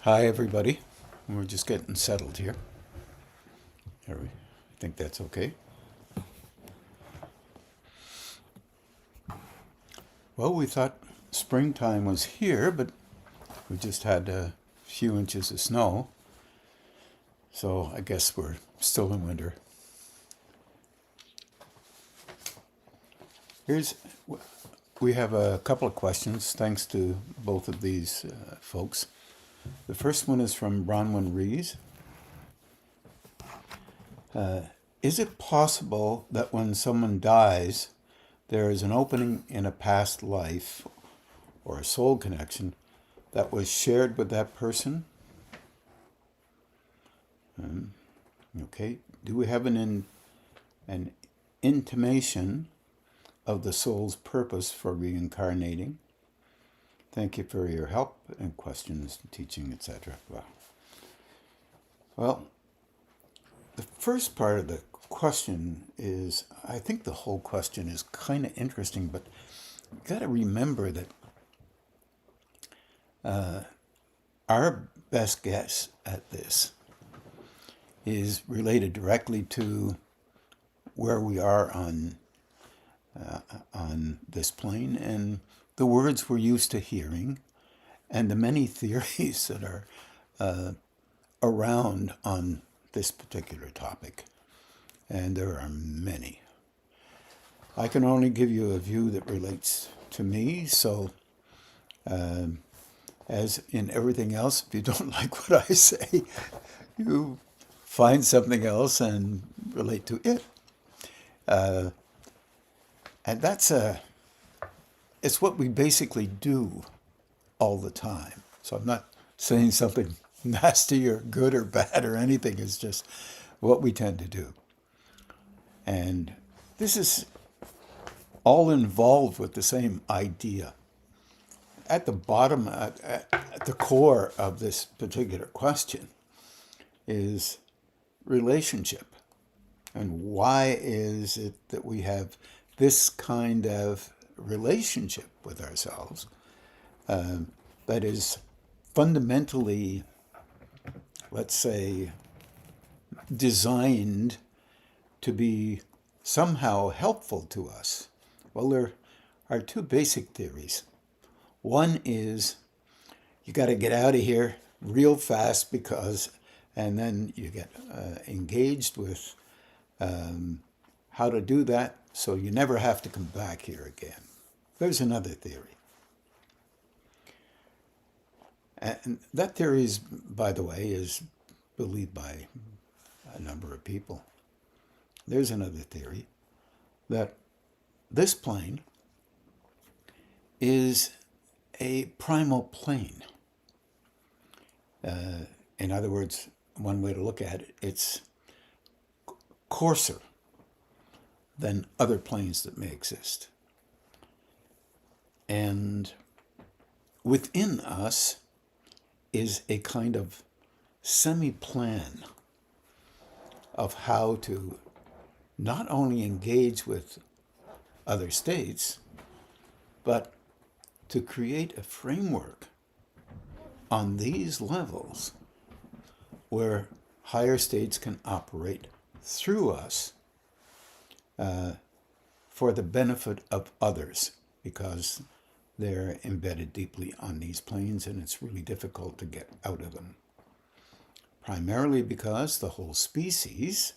Hi, everybody. We're just getting settled here. I think that's okay. Well, we thought springtime was here, but we just had a few inches of snow. So I guess we're still in winter. Here's We have a couple of questions, thanks to both of these folks. The first one is from Bronwyn Rees. Is it possible that when someone dies, there is an opening in a past life or a soul connection that was shared with that person? Okay. Do we have an intimation of the soul's purpose for reincarnating? Thank you for your help and questions, teaching, etc. Well, the first part of the question is, I think the whole question is kind of interesting, but you got to remember that our best guess at this is related directly to where we are on this plane and the words we're used to hearing and the many theories that are around on this particular topic. And there are many. I can only give you a view that relates to me, so as in everything else, if you don't like what I say, you find something else and relate to it. And it's what we basically do all the time. So I'm not saying something nasty or good or bad or anything. It's just what we tend to do. And this is all involved with the same idea. At the bottom, at the core of this particular question is relationship. And why is it that we have this kind of relationship with ourselves that is fundamentally, let's say, designed to be somehow helpful to us? Well, there are two basic theories. One is you got to get out of here real fast and then you get engaged with how to do that so you never have to come back here again. There's another theory. And that theory is, by the way, is believed by a number of people. There's another theory that this plane is a primal plane. In other words, one way to look at it, it's coarser than other planes that may exist. And within us is a kind of semi-plan of how to not only engage with other states, but to create a framework on these levels where higher states can operate through us for the benefit of others, because they're embedded deeply on these planes and it's really difficult to get out of them. Primarily because the whole species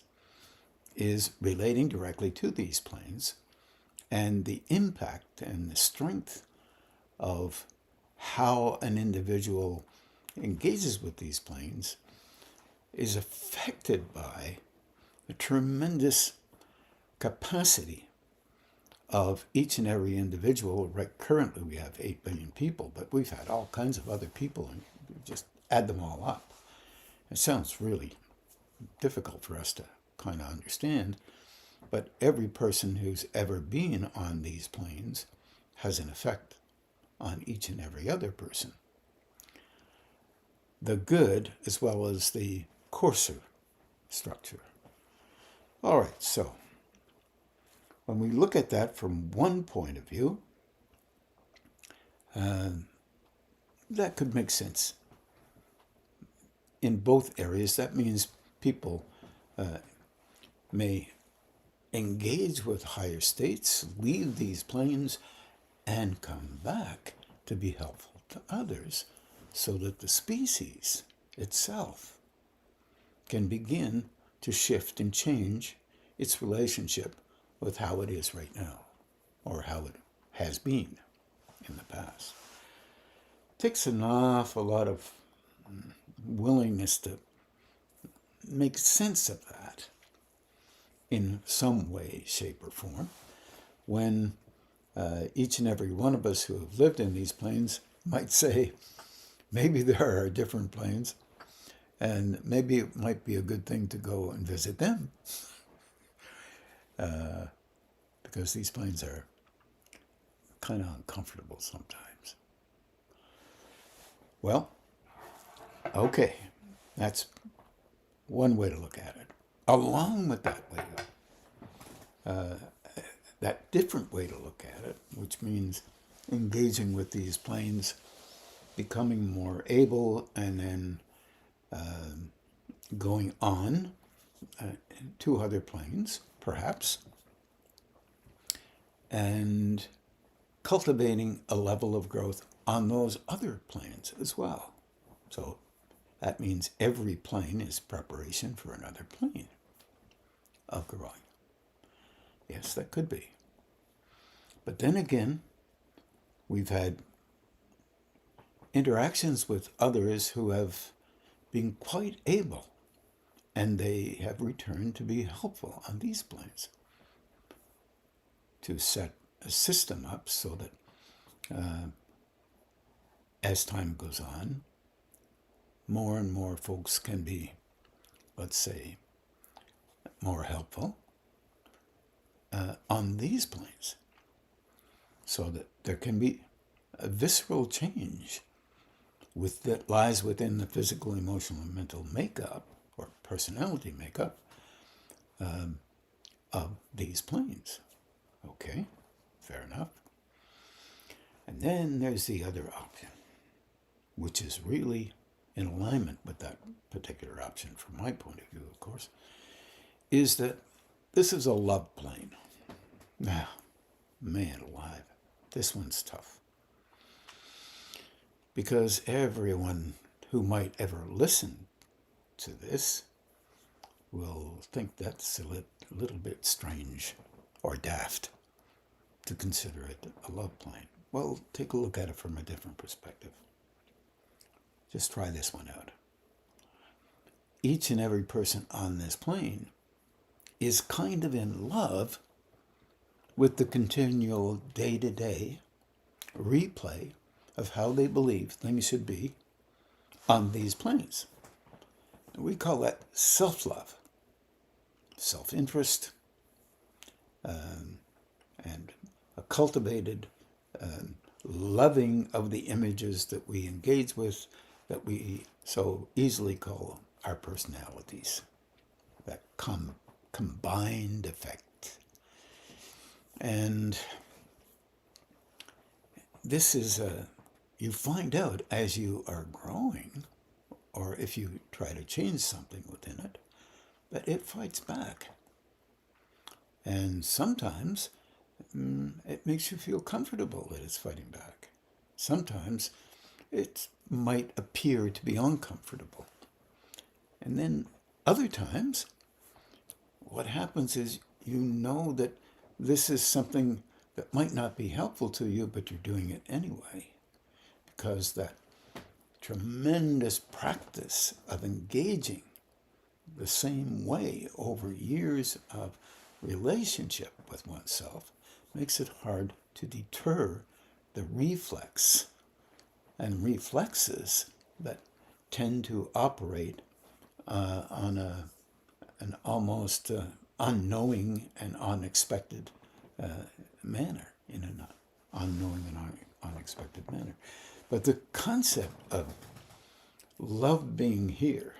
is relating directly to these planes, and the impact and the strength of how an individual engages with these planes is affected by a tremendous capacity of each and every individual. Right, currently we have 8 billion people, but we've had all kinds of other people, and just add them all up. It sounds really difficult for us to kind of understand, but every person who's ever been on these planes has an effect on each and every other person. The good as well as the coarser structure. All right, so when we look at that from one point of view, that could make sense. in both areas, that means people may engage with higher states, leave these planes, and come back to be helpful to others so that the species itself can begin to shift and change its relationship with how it is right now, or how it has been in the past. It takes an awful lot of willingness to make sense of that in some way, shape, or form, when each and every one of us who have lived in these planes might say, maybe there are different planes, and maybe it might be a good thing to go and visit them, because these planes are kind of uncomfortable sometimes. Well, okay, that's one way to look at it. Along with that way, that different way to look at it, which means engaging with these planes, becoming more able, and then going on to other planes, perhaps, and cultivating a level of growth on those other planes as well. So that means every plane is preparation for another plane of growing. Yes, that could be. But then again, we've had interactions with others who have been quite able, and they have returned to be helpful on these planes, to set a system up so that as time goes on, more and more folks can be, let's say, more helpful on these planes, so that there can be a visceral change that lies within the physical, emotional, and mental makeup, or personality makeup, of these planes. Okay, fair enough. And then there's the other option, which is really in alignment with that particular option from my point of view, of course, is that this is a love plane. Now, man alive, this one's tough. Because everyone who might ever listen to this will think that's a little bit strange or daft to consider it a love plane. Well, take a look at it from a different perspective. Just try this one out. Each and every person on this plane is kind of in love with the continual day-to-day replay of how they believe things should be on these planes. We call that self-love, self-interest, and a cultivated loving of the images that we engage with, that we so easily call our personalities, that combined effect. And this is you find out as you are growing, or if you try to change something within it, that it fights back. And sometimes it makes you feel comfortable that it's fighting back. Sometimes it might appear to be uncomfortable. And then other times, what happens is you know that this is something that might not be helpful to you, but you're doing it anyway, because that tremendous practice of engaging the same way over years of relationship with oneself makes it hard to deter the reflex and reflexes that tend to operate on an almost unknowing and unexpected manner, in an unknowing and unexpected manner. But the concept of love being here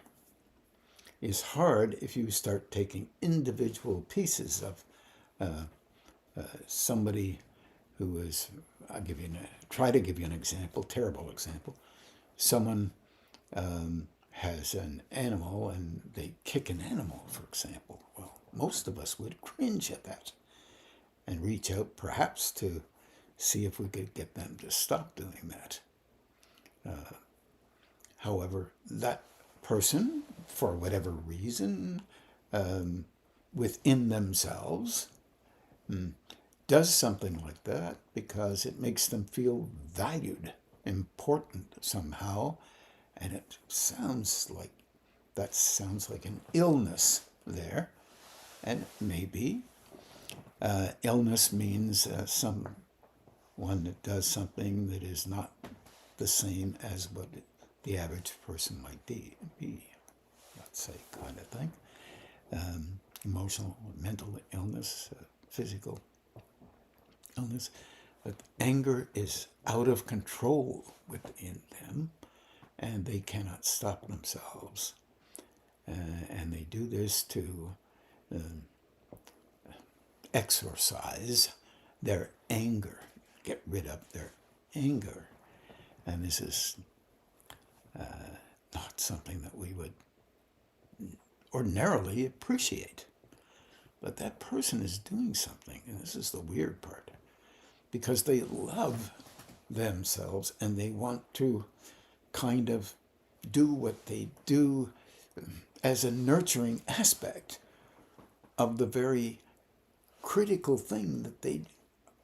is hard if you start taking individual pieces of somebody who is, try to give you an example, terrible example. Someone has an animal and they kick an animal, for example, well, most of us would cringe at that and reach out perhaps to see if we could get them to stop doing that. However, that person, for whatever reason, within themselves, does something like that because it makes them feel valued, important somehow, and it sounds like an illness there, and maybe illness means someone that does something that is not the same as what the average person might be, let's say, kind of thing. Emotional, mental illness, physical illness. But anger is out of control within them, and they cannot stop themselves. And they do this to exorcise their anger, get rid of their anger. And this is not something that we would ordinarily appreciate. But that person is doing something, and this is the weird part, because they love themselves and they want to kind of do what they do as a nurturing aspect of the very critical thing that they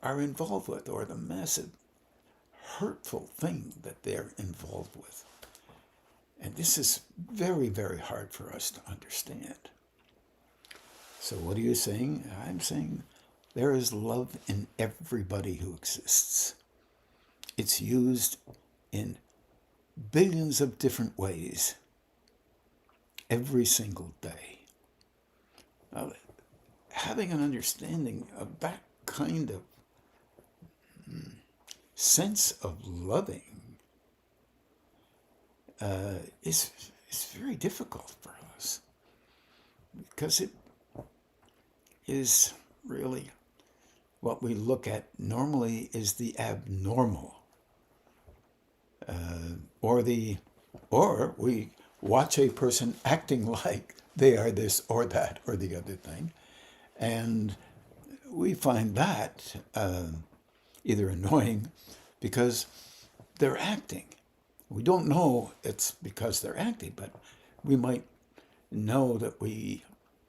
are involved with, or the massive hurtful thing that they're involved with. And this is very, very hard for us to understand. So what are you saying? I'm saying there is love in everybody who exists. It's used in billions of different ways every single day. Now, having an understanding of that kind of sense of loving is very difficult for us, because it is really what we look at normally is the abnormal, or we watch a person acting like they are this or that or the other thing, and we find that either annoying because they're acting. We don't know it's because they're acting, but we might know that we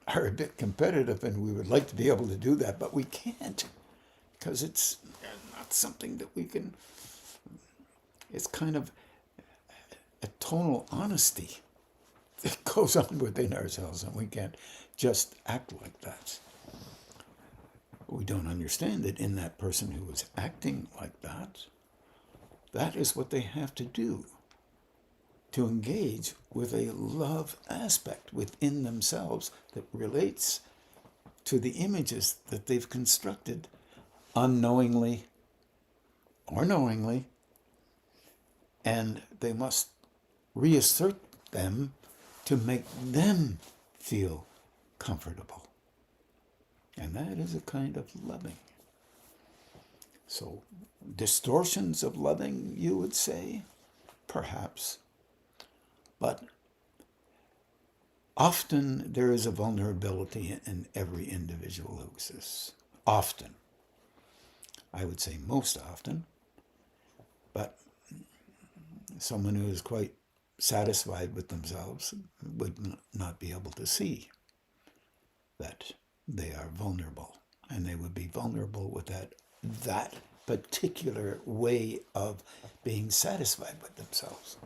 are a bit competitive and we would like to be able to do that, but we can't, because it's not something that we can. It's kind of a tonal honesty that goes on within ourselves, and we can't just act like that. We don't understand that in that person who is acting like that, that is what they have to do to engage with a love aspect within themselves that relates to the images that they've constructed unknowingly or knowingly, and they must reassert them to make them feel comfortable. And that is a kind of loving. So, distortions of loving, you would say? Perhaps. But often there is a vulnerability in every individual who exists. Often. I would say most often. But someone who is quite satisfied with themselves would not be able to see that they are vulnerable. And they would be vulnerable with that particular way of being satisfied with themselves.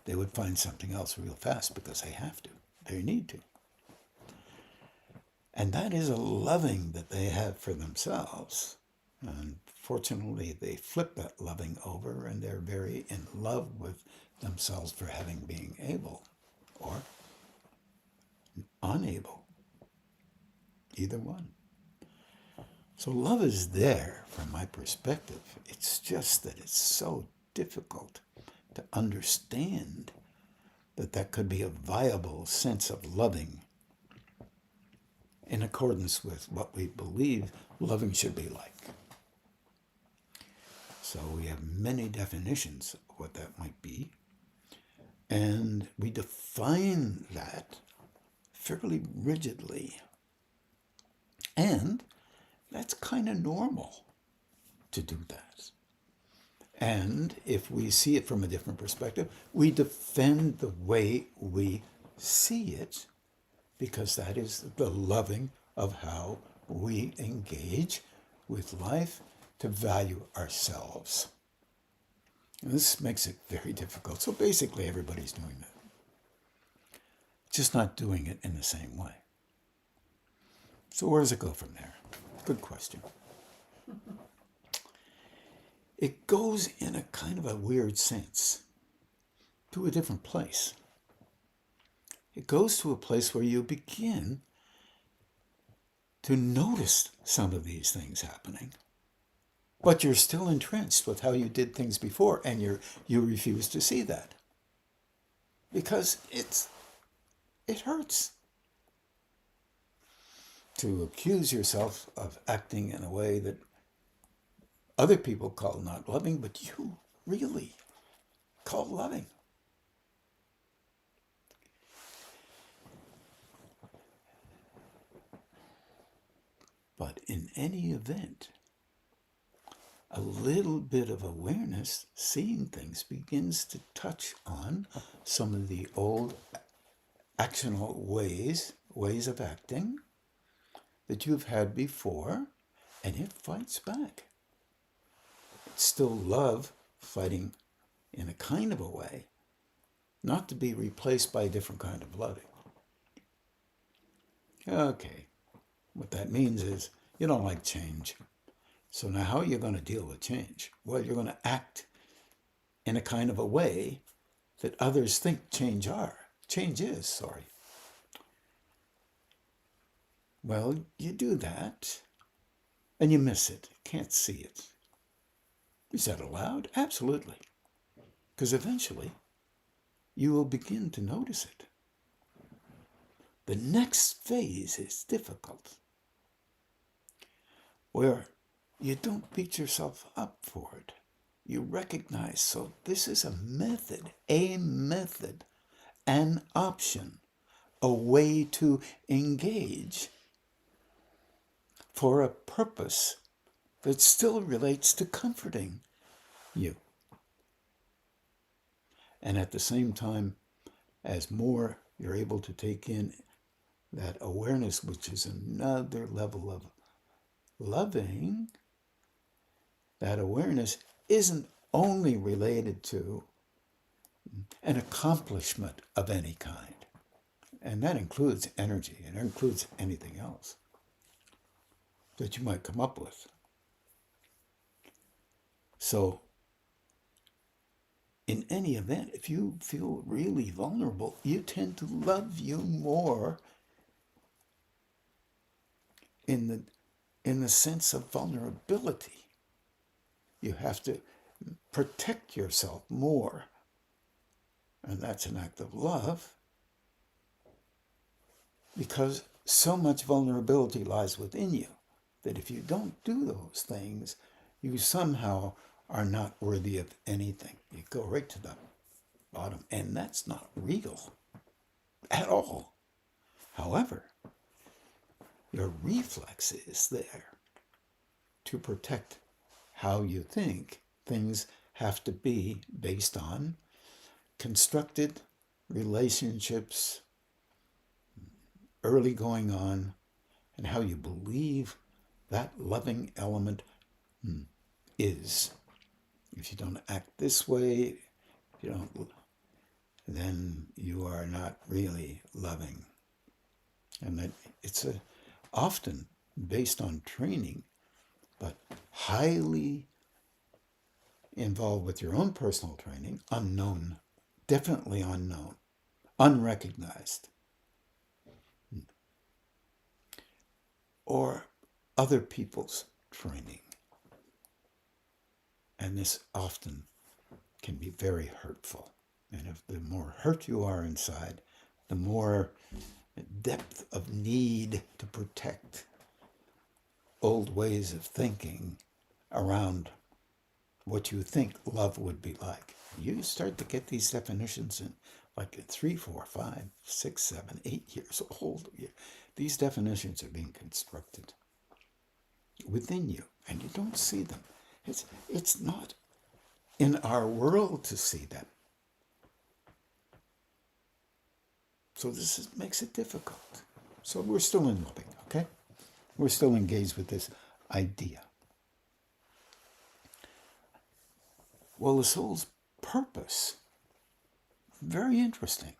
They would find something else real fast because they have to. They need to. And that is a loving that they have for themselves. And fortunately, they flip that loving over and they're very in love with themselves for having been able or unable. Either one. So love is there from my perspective. It's just that it's so difficult to understand that could be a viable sense of loving in accordance with what we believe loving should be like. So we have many definitions of what that might be. And we define that fairly rigidly. And that's kind of normal to do that. And if we see it from a different perspective, we defend the way we see it, because that is the loving of how we engage with life to value ourselves. And this makes it very difficult. So basically, everybody's doing that, just not doing it in the same way. So where does it go from there? Good question. It goes in a kind of a weird sense to a different place. It goes to a place where you begin to notice some of these things happening, but you're still entrenched with how you did things before, and you refuse to see that because it hurts to accuse yourself of acting in a way that other people call not loving, but you really call loving. But in any event, a little bit of awareness, seeing things, begins to touch on some of the old actional ways of acting that you've had before, and it fights back. It's still love fighting in a kind of a way, not to be replaced by a different kind of loving. Okay. What that means is you don't like change. So now how are you going to deal with change? Well, you're going to act in a kind of a way that others think change is. Well, you do that and you miss it. Can't see it. Is that allowed? Absolutely. Because eventually you will begin to notice it. The next phase is difficult, where you don't beat yourself up for it. You recognize, so this is a method, an option, a way to engage for a purpose that still relates to comforting you. And at the same time, as more you're able to take in that awareness, which is another level of loving, that awareness isn't only related to an accomplishment of any kind. And that includes energy, and it includes anything else that you might come up with. So, in any event, if you feel really vulnerable, you tend to love you more in the sense of vulnerability. You have to protect yourself more. And that's an act of love, because so much vulnerability lies within you that if you don't do those things, you somehow are not worthy of anything. You go right to the bottom, and that's not real at all. However, your reflex is there to protect how you think things have to be based on constructed relationships, early going on, and how you believe that loving element is. If you don't act this way, then you are not really loving. And that it's often based on training, but highly involved with your own personal training, unknown, definitely unknown, unrecognized, or other people's training. And this often can be very hurtful. And if the more hurt you are inside, the more depth of need to protect old ways of thinking around what you think love would be like. You start to get these definitions in like at 3, 4, 5, 6, 7, 8 years old. These definitions are being constructed within you, and you don't see them. It's not in our world to see them. So this makes it difficult. So we're still in loving, okay? We're still engaged with this idea. Well, the soul's purpose, very interesting,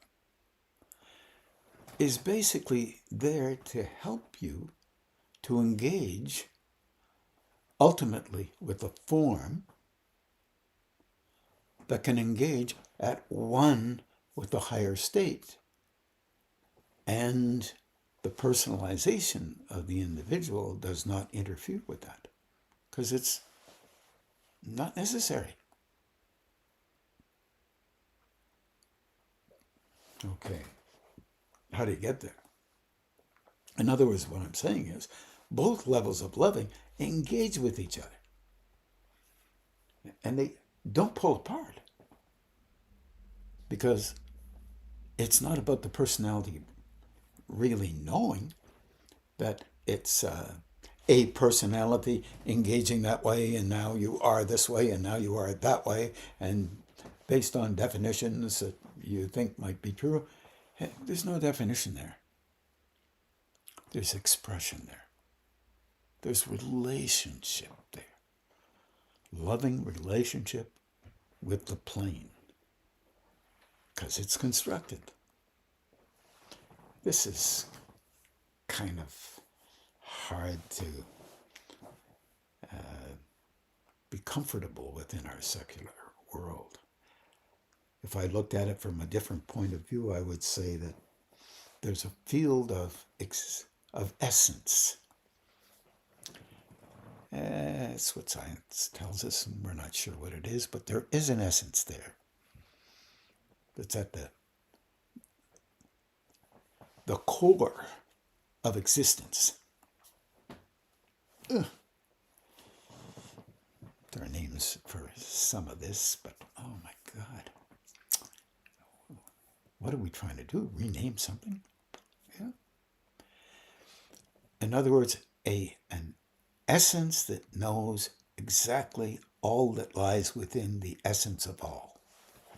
is basically there to help you to engage ultimately with a form that can engage at one with the higher state. And the personalization of the individual does not interfere with that, because it's not necessary. Okay, how do you get there? In other words, what I'm saying is, both levels of loving engage with each other. And they don't pull apart. Because it's not about the personality really knowing that it's a personality engaging that way, and now you are this way, and now you are that way, and based on definitions that you think might be true, there's no definition there. There's expression there. There's relationship there. Loving relationship with the plane. Because it's constructed. This is kind of hard to be comfortable within our secular world. If I looked at it from a different point of view, I would say that there's a field of essence. That's what science tells us, and we're not sure what it is, but there is an essence there that's at the core of existence. There are names for some of this, but oh my God. What are we trying to do? Rename something? Yeah. In other words, an essence that knows exactly all that lies within the essence of all.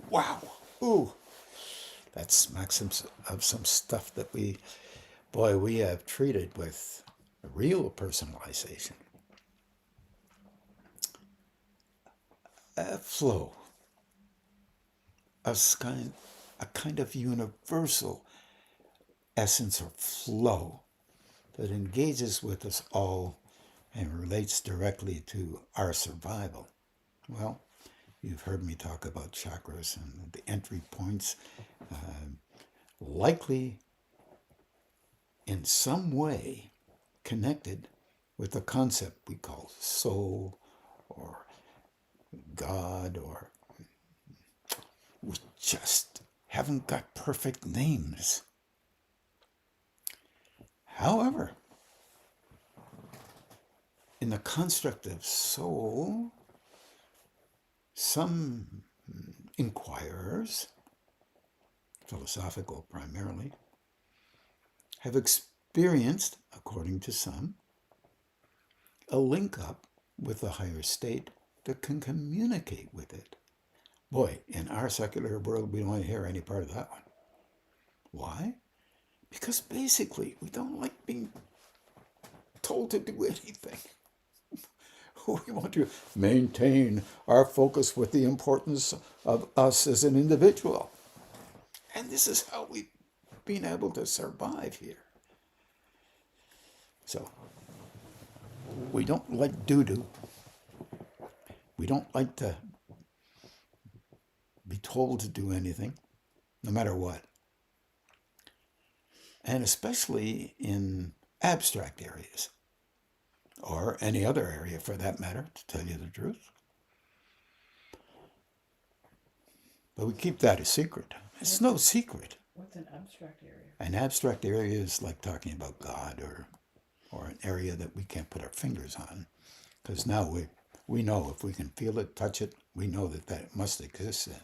Wow. Ooh. That smacks of some stuff that we have treated with real personalization. A flow. A kind of universal essence or flow that engages with us all and relates directly to our survival. Well, you've heard me talk about chakras and the entry points, likely in some way connected with the concept we call soul or God, or we just haven't got perfect names. However, in the construct of soul, some inquirers, philosophical primarily, have experienced, according to some, a link up with the higher state that can communicate with it. Boy, in our secular world, we don't hear any part of that one. Why? Because basically, we don't like being told to do anything. We want to maintain our focus with the importance of us as an individual. And this is how we've been able to survive here. So, we don't like doo-doo. We don't like to be told to do anything, no matter what. And especially in abstract areas, or any other area for that matter, to tell you the truth. But we keep that a secret. It's no secret. What's an abstract area? An abstract area is like talking about God, or an area that we can't put our fingers on, because now We know if we can feel it, touch it, we know that it must exist then.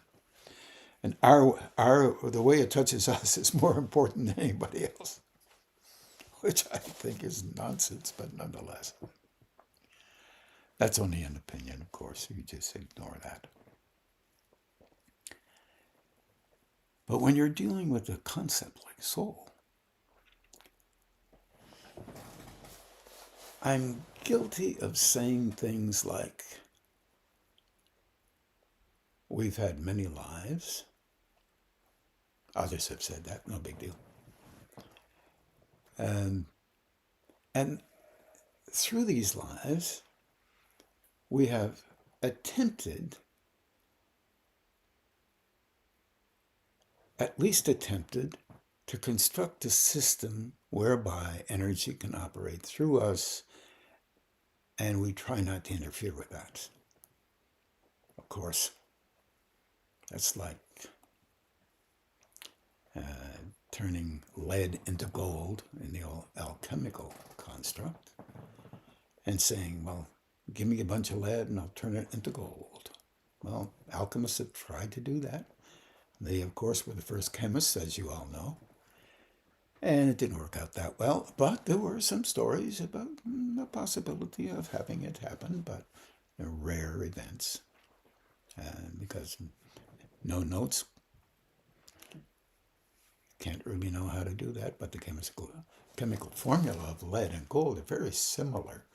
And the way it touches us is more important than anybody else, which I think is nonsense, but nonetheless. That's only an opinion, of course. You just ignore that. But when you're dealing with a concept like soul, I'm guilty of saying things like, we've had many lives. Others have said that, no big deal. And through these lives, we have at least attempted, to construct a system whereby energy can operate through us, and we try not to interfere with that. Of course, that's like turning lead into gold in the old alchemical construct, and saying, well, give me a bunch of lead and I'll turn it into gold. Well, alchemists have tried to do that. They, of course, were the first chemists, as you all know. And it didn't work out that well, but there were some stories about the possibility of having it happen, but they're rare events. Because no notes, can't really know how to do that, but the chemical formula of lead and gold are very similar.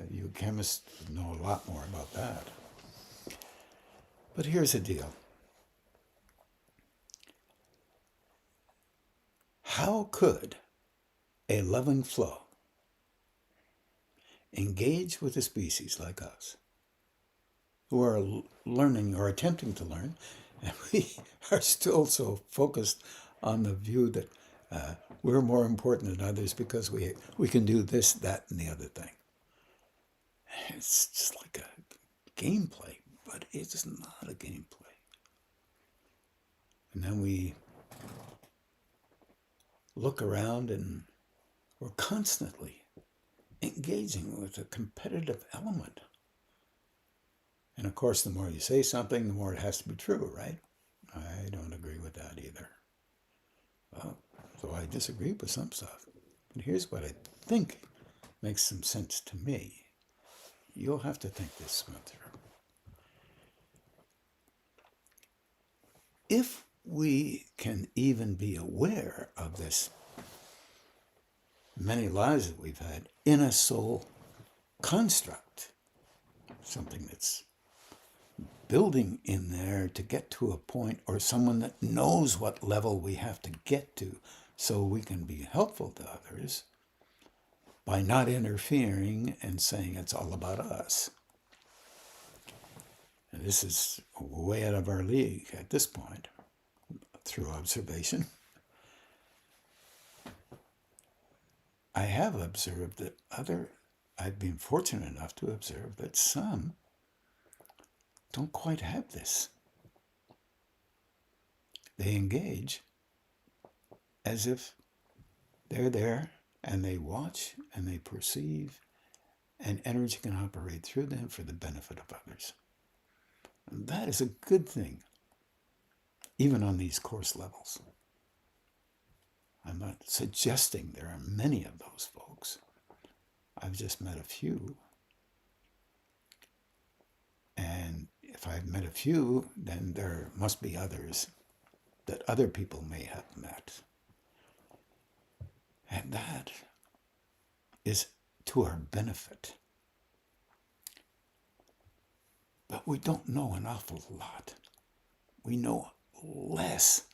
You chemists know a lot more about that. But here's the deal. How could a loving flow engage with a species like us, who are learning or attempting to learn, and we are still so focused on the view that we're more important than others because we can do this, that, and the other thing. It's just like a gameplay, but it's not a gameplay. And then we look around and we're constantly engaging with a competitive element. And of course, the more you say something, the more it has to be true, right? I don't agree with that either. Well, so I disagree with some stuff. But here's what I think makes some sense to me. You'll have to think this one through. If we can even be aware of this many lives that we've had in a soul construct, something that's building in there to get to a point, or someone that knows what level we have to get to so we can be helpful to others by not interfering and saying it's all about us. And this is way out of our league at this point, through observation. I have observed that I've been fortunate enough to observe that some don't quite have this. They engage as if they're there and they watch and they perceive, and energy can operate through them for the benefit of others. And that is a good thing, even on these course levels. I'm not suggesting there are many of those folks. I've just met a few. And if I've met a few, then there must be others that other people may have met. And that is to our benefit. But we don't know an awful lot. We know less.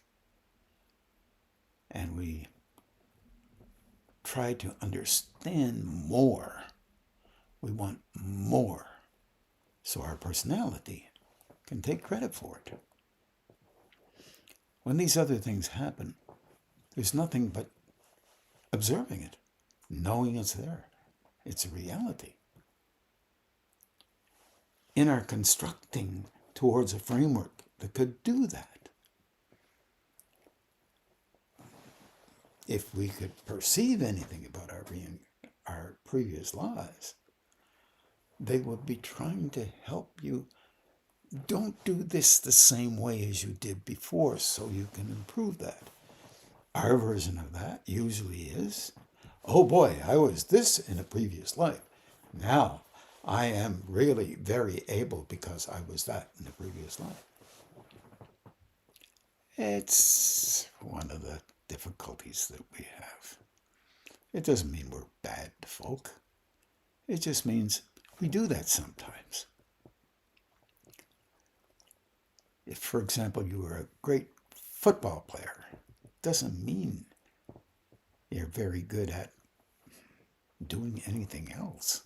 And we try to understand more. We want more, so our personality can take credit for it. When these other things happen, there's nothing but observing it, knowing it's there. It's a reality. In our constructing towards a framework that could do that, if we could perceive anything about our previous lives, they will be trying to help you. Don't do this the same way as you did before so you can improve that. Our version of that usually is, oh boy, I was this in a previous life. Now I am really very able because I was that in the previous life. It's one of the difficulties that we have. It doesn't mean we're bad folk. It just means we do that sometimes. If, for example, you were a great football player, doesn't mean you're very good at doing anything else.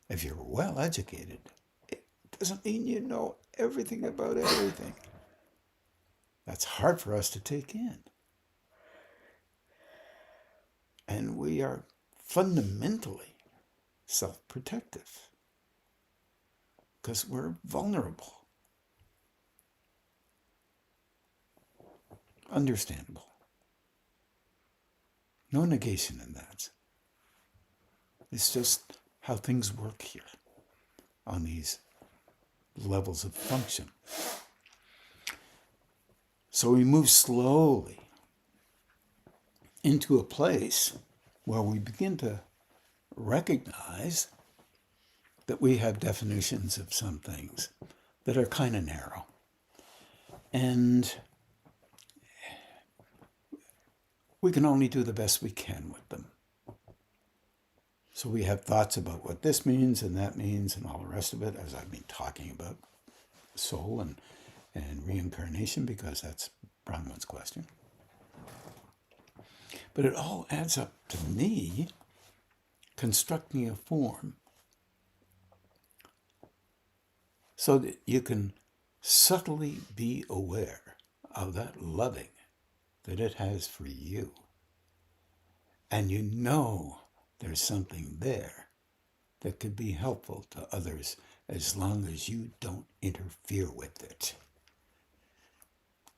If you're well educated, it doesn't mean you know everything about everything. That's hard for us to take in. And we are fundamentally self-protective because we're vulnerable. Understandable. No negation in that. It's just how things work here on these levels of function. So we move slowly into a place where we begin to recognize that we have definitions of some things that are kind of narrow. And we can only do the best we can with them. So we have thoughts about what this means and that means and all the rest of it, as I've been talking about soul and reincarnation, because that's Brahman's question. But it all adds up to me constructing a form so that you can subtly be aware of that loving that it has for you. And you know there's something there that could be helpful to others as long as you don't interfere with it.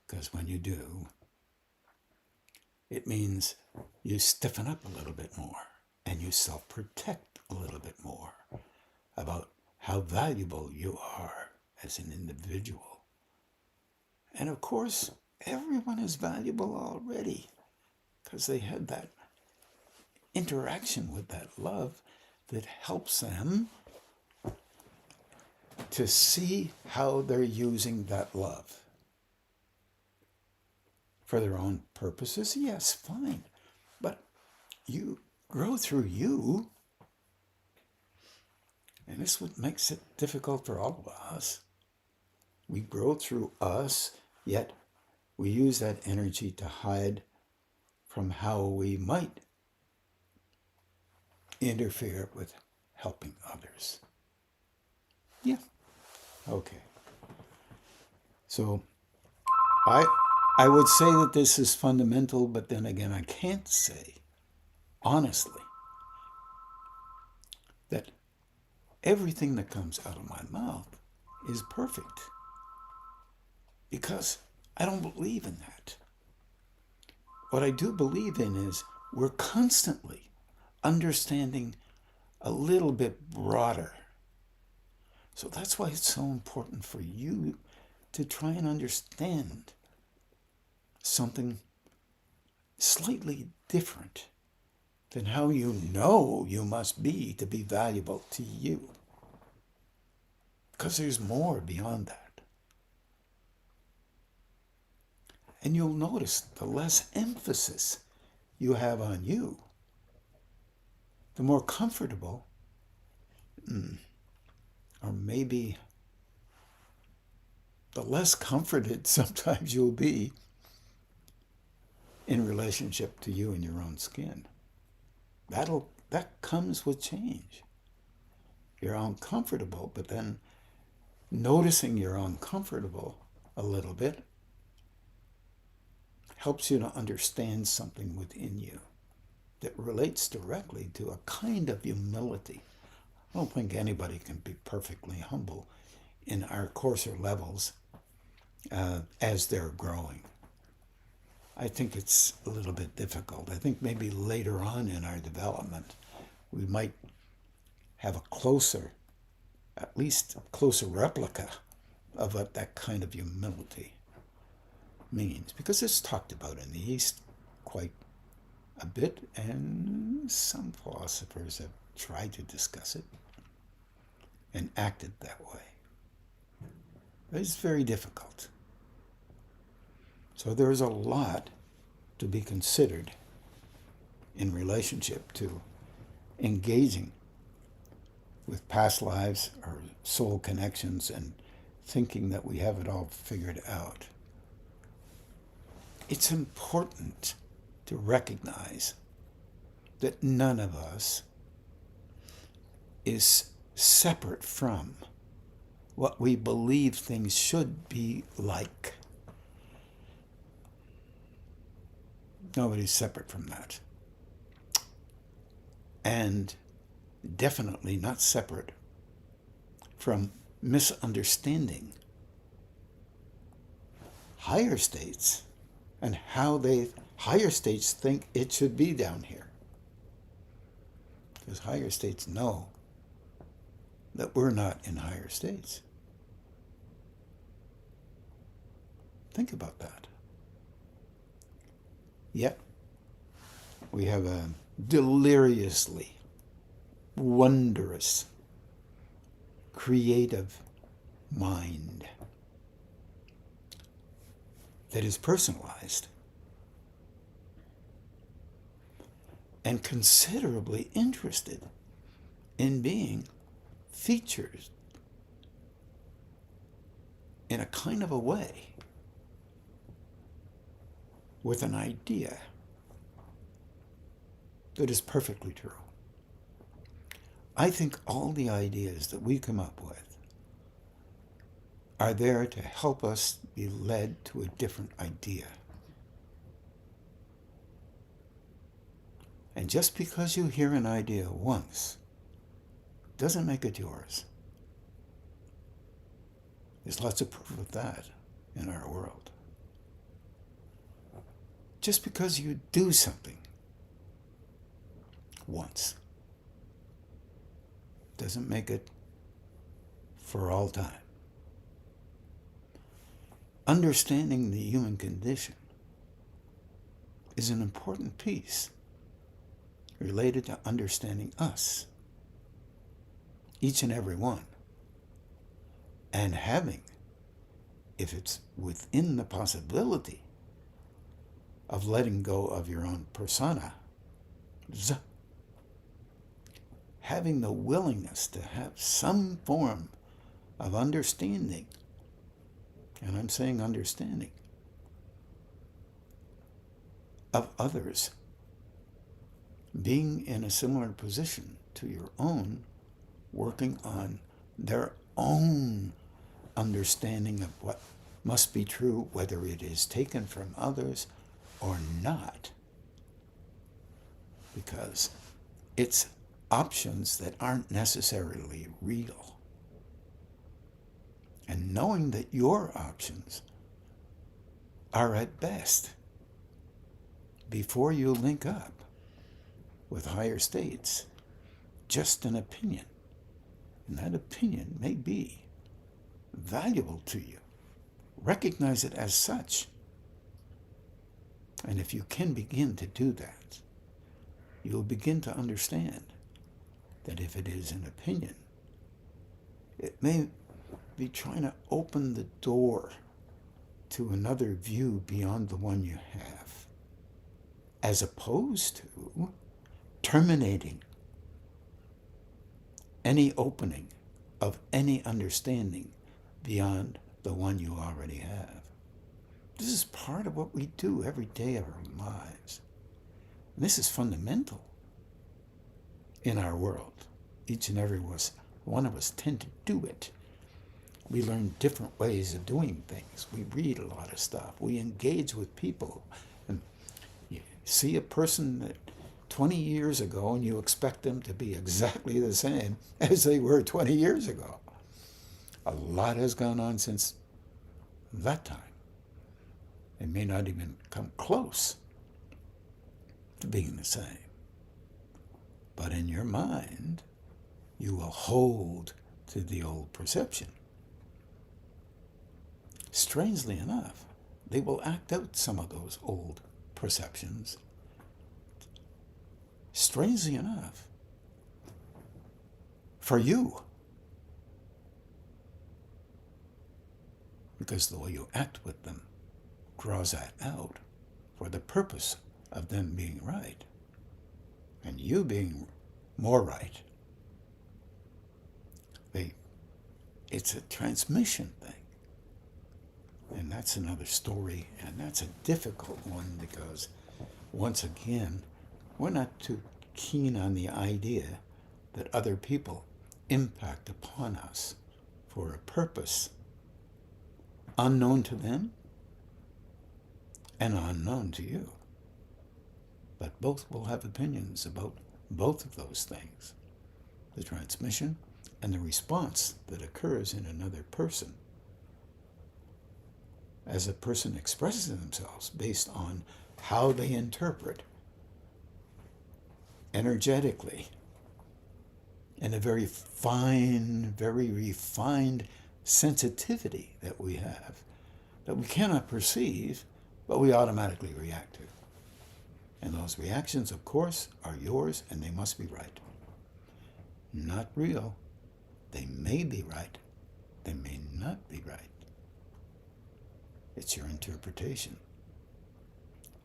Because when you do, it means you stiffen up a little bit more and you self-protect a little bit more about how valuable you are as an individual. And of course, everyone is valuable already because they had that interaction with that love that helps them to see how they're using that love. For their own purposes, yes, fine. But you grow through you. And this is what makes it difficult for all of us. We grow through us, yet we use that energy to hide from how we might interfere with helping others. Yeah. Okay. So I would say that this is fundamental, but then again, I can't say, honestly, that everything that comes out of my mouth is perfect. Because I don't believe in that. What I do believe in is we're constantly understanding a little bit broader. So that's why it's so important for you to try and understand something slightly different than how you know you must be to be valuable to you. Because there's more beyond that. And you'll notice the less emphasis you have on you, the more comfortable, or maybe the less comforted sometimes you'll be in relationship to you and your own skin. That comes with change. You're uncomfortable, but then noticing you're uncomfortable a little bit helps you to understand something within you that relates directly to a kind of humility. I don't think anybody can be perfectly humble in our coarser levels as they're growing. I think it's a little bit difficult. I think maybe later on in our development, we might have a closer, at least a closer replica of what that kind of humility means. Because it's talked about in the East quite a bit, and some philosophers have tried to discuss it and acted that way. But it's very difficult. So there's a lot to be considered in relationship to engaging with past lives or soul connections and thinking that we have it all figured out. It's important to recognize that none of us is separate from what we believe things should be like. Nobody's separate from that. And definitely not separate from misunderstanding higher states and how higher states think it should be down here. Because higher states know that we're not in higher states. Think about that. Yet, we have a deliriously wondrous, creative mind that is personalized and considerably interested in being featured in a kind of a way with an idea that is perfectly true. I think all the ideas that we come up with are there to help us be led to a different idea. And just because you hear an idea once doesn't make it yours. There's lots of proof of that in our world. Just because you do something once doesn't make it for all time. Understanding the human condition is an important piece related to understanding us, each and every one, and having, if it's within the possibility of letting go of your own persona, having the willingness to have some form of understanding, and I'm saying understanding, of others being in a similar position to your own, working on their own understanding of what must be true, whether it is taken from others or not, because it's options that aren't necessarily real. And knowing that your options are at best, before you link up with higher states, just an opinion. And that opinion may be valuable to you. Recognize it as such. And if you can begin to do that, you'll begin to understand that if it is an opinion, it may be trying to open the door to another view beyond the one you have, as opposed to terminating any opening of any understanding beyond the one you already have. This is part of what we do every day of our lives. And this is fundamental in our world. Each and every one of us tend to do it. We learn different ways of doing things. We read a lot of stuff. We engage with people. And you see a person that 20 years ago and you expect them to be exactly the same as they were 20 years ago. A lot has gone on since that time. It may not even come close to being the same. But in your mind, you will hold to the old perception. Strangely enough, they will act out some of those old perceptions. Strangely enough, for you. Because the way you act with them draws that out for the purpose of them being right and you being more right. It's a transmission thing. And that's another story, and that's a difficult one because, once again, we're not too keen on the idea that other people impact upon us for a purpose unknown to them and unknown to you. But both will have opinions about both of those things, the transmission and the response that occurs in another person as a person expresses themselves based on how they interpret energetically in a very fine, very refined sensitivity that we have, that we cannot perceive, but we automatically react to. And those reactions, of course, are yours, and they must be right. Not real. They may be right. They may not be right. It's your interpretation.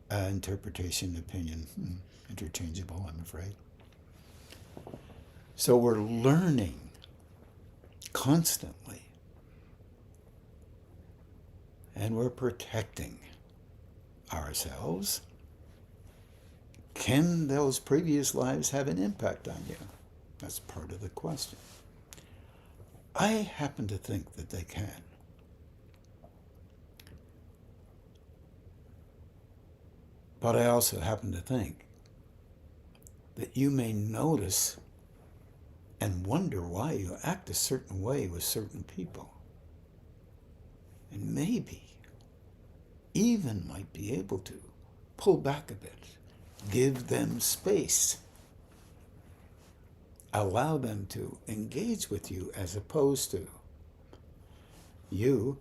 Interpretation, opinion, interchangeable, I'm afraid. So we're learning constantly. And we're protecting ourselves. Can those previous lives have an impact on you? That's part of the question. I happen to think that they can. But I also happen to think that you may notice and wonder why you act a certain way with certain people. And maybe even might be able to pull back a bit, give them space, allow them to engage with you as opposed to you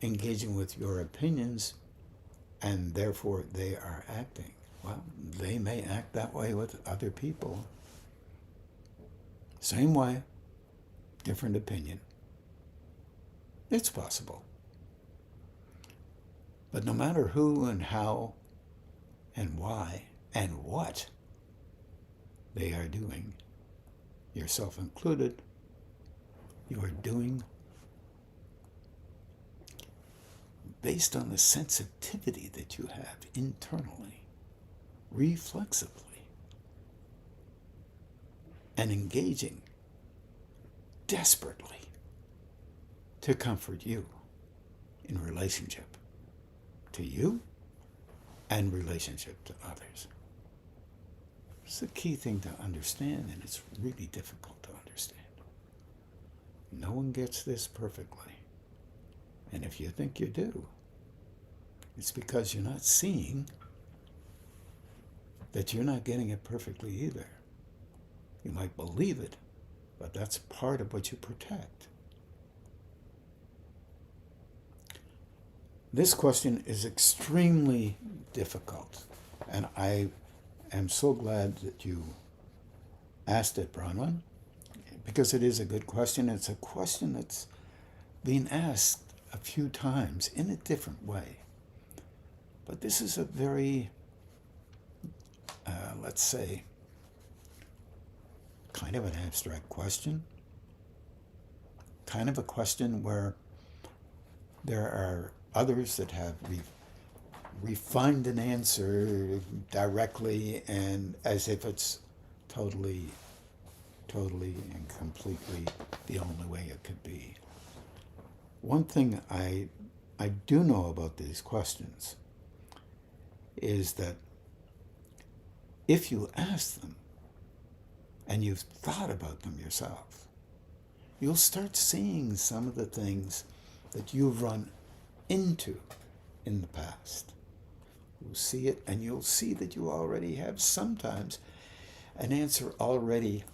engaging with your opinions, and therefore they are acting. Well, they may act that way with other people. Same way, different opinion. It's possible. But no matter who and how and why and what they are doing, yourself included, you are doing based on the sensitivity that you have internally, reflexively, and engaging desperately to comfort you in relationship to you and relationship to others. It's a key thing to understand, and it's really difficult to understand. No one gets this perfectly. And if you think you do, it's because you're not seeing that you're not getting it perfectly either. You might believe it, but that's part of what you protect. This question is extremely difficult, and I am so glad that you asked it, Bronwyn, because it is a good question. It's a question that's been asked a few times in a different way. But this is a very, let's say, kind of an abstract question. Kind of a question where there are others that have refined an answer directly and as if it's totally and completely the only way it could be. One thing I do know about these questions is that if you ask them and you've thought about them yourself, you'll start seeing some of the things that you've run into in the past. You'll see it, and you'll see that you already have sometimes an answer already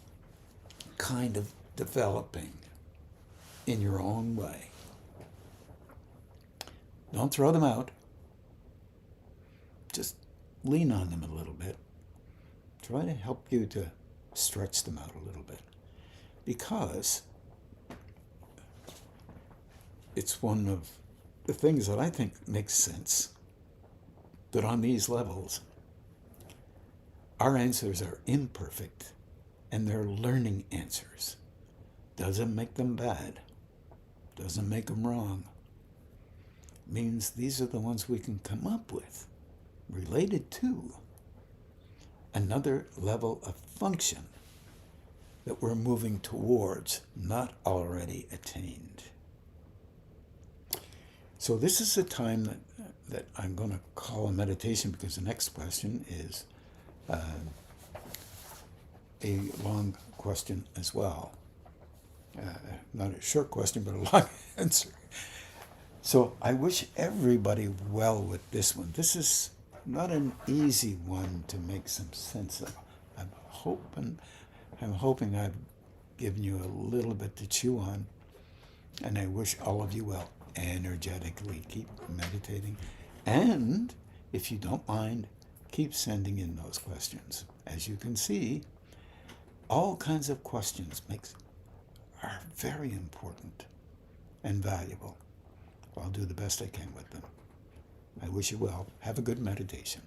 kind of developing in your own way. Don't throw them out. Just lean on them a little bit. Try to help you to stretch them out a little bit. Because it's one of the things that I think makes sense, that on these levels, our answers are imperfect and they're learning answers. Doesn't make them bad. Doesn't make them wrong. Means these are the ones we can come up with, related to another level of function that we're moving towards, not already attained. So this is a time that I'm going to call a meditation, because the next question is a long question as well. Not a short question, but a long answer. So I wish everybody well with this one. This is not an easy one to make some sense of. I'm hoping I've given you a little bit to chew on, and I wish all of you well. Energetically keep meditating, and if you don't mind, keep sending in those questions. As you can see, all kinds of questions are very important and valuable. I'll do the best I can with them. I wish you well. Have a good meditation.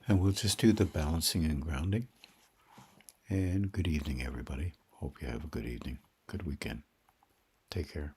And we'll just do the balancing and grounding. And good evening, everybody. Hope you have a good evening, good weekend. Take care.